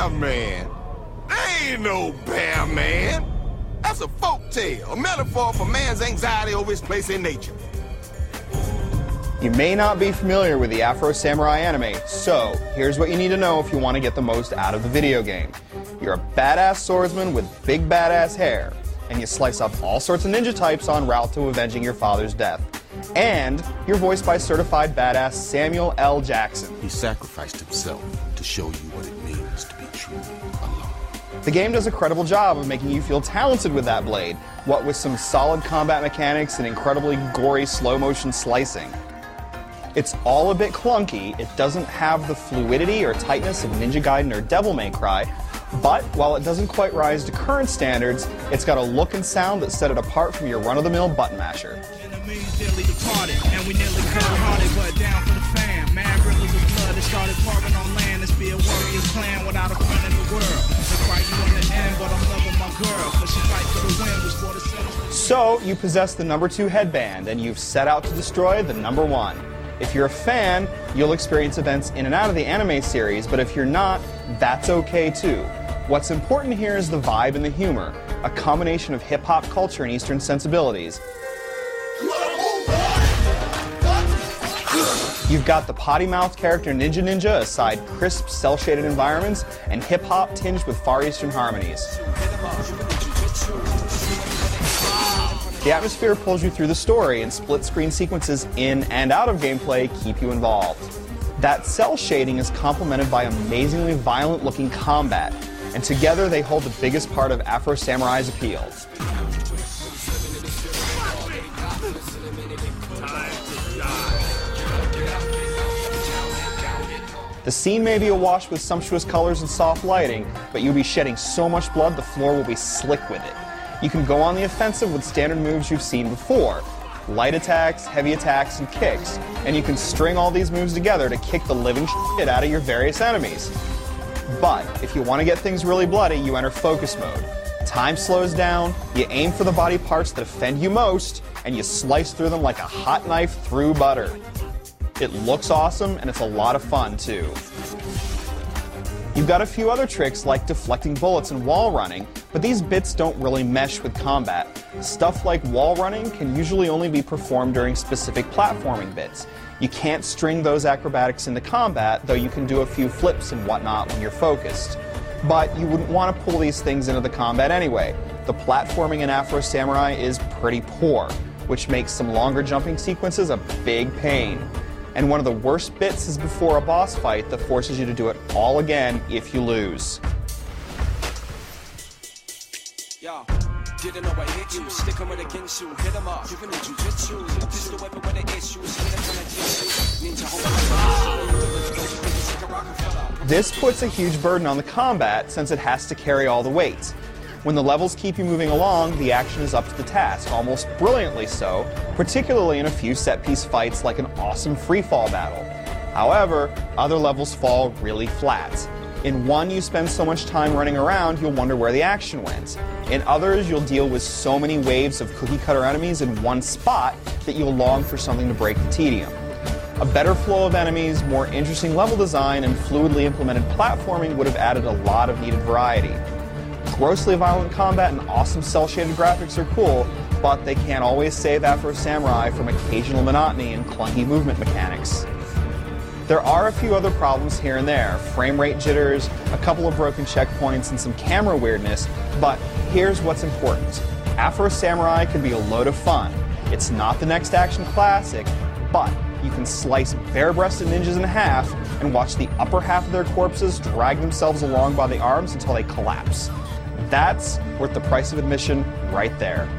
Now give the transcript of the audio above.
bear man. There ain't no bear man. That's a folk tale, a metaphor for man's anxiety over his place in nature. You may not be familiar with the Afro Samurai anime, so here's what you need to know if you want to get the most out of the video game. You're a badass swordsman with big badass hair, and you slice up all sorts of ninja types en route to avenging your father's death. And you're voiced by certified badass Samuel L. Jackson. He sacrificed himself to show you what it means to be truly alone. The game does a credible job of making you feel talented with that blade, what with some solid combat mechanics and incredibly gory slow-motion slicing. It's all a bit clunky, it doesn't have the fluidity or tightness of Ninja Gaiden or Devil May Cry, but while it doesn't quite rise to current standards, it's got a look and sound that set it apart from your run-of-the-mill button masher. So, you possess the number 2 headband, and you've set out to destroy the number 1. If you're a fan, you'll experience events in and out of the anime series, but if you're not, that's okay too. What's important here is the vibe and the humor, a combination of hip-hop culture and Eastern sensibilities. You've got the potty-mouthed character Ninja aside crisp, cel-shaded environments, and hip-hop tinged with Far Eastern harmonies. The atmosphere pulls you through the story, and split-screen sequences in and out of gameplay keep you involved. That cel shading is complemented by amazingly violent-looking combat, and together they hold the biggest part of Afro Samurai's appeal. The scene may be awash with sumptuous colors and soft lighting, but you'll be shedding so much blood the floor will be slick with it. You can go on the offensive with standard moves you've seen before. Light attacks, heavy attacks, and kicks. And you can string all these moves together to kick the living shit out of your various enemies. But if you want to get things really bloody, you enter focus mode. Time slows down, you aim for the body parts that offend you most, and you slice through them like a hot knife through butter. It looks awesome, and it's a lot of fun, too. You've got a few other tricks like deflecting bullets and wall running, but these bits don't really mesh with combat. Stuff like wall running can usually only be performed during specific platforming bits. You can't string those acrobatics into combat, though you can do a few flips and whatnot when you're focused. But you wouldn't want to pull these things into the combat anyway. The platforming in Afro Samurai is pretty poor, which makes some longer jumping sequences a big pain. And one of the worst bits is before a boss fight that forces you to do it all again if you lose. This puts a huge burden on the combat since it has to carry all the weight. When the levels keep you moving along, the action is up to the task, almost brilliantly so, particularly in a few set-piece fights like an awesome free-fall battle. However, other levels fall really flat. In one, you spend so much time running around, you'll wonder where the action went. In others, you'll deal with so many waves of cookie-cutter enemies in one spot that you'll long for something to break the tedium. A better flow of enemies, more interesting level design, and fluidly implemented platforming would have added a lot of needed variety. Grossly violent combat and awesome cel-shaded graphics are cool, but they can't always save Afro Samurai from occasional monotony and clunky movement mechanics. There are a few other problems here and there, frame rate jitters, a couple of broken checkpoints, and some camera weirdness, but here's what's important. Afro Samurai can be a load of fun. It's not the next action classic, but you can slice bare-breasted ninjas in half and watch the upper half of their corpses drag themselves along by the arms until they collapse. That's worth the price of admission right there.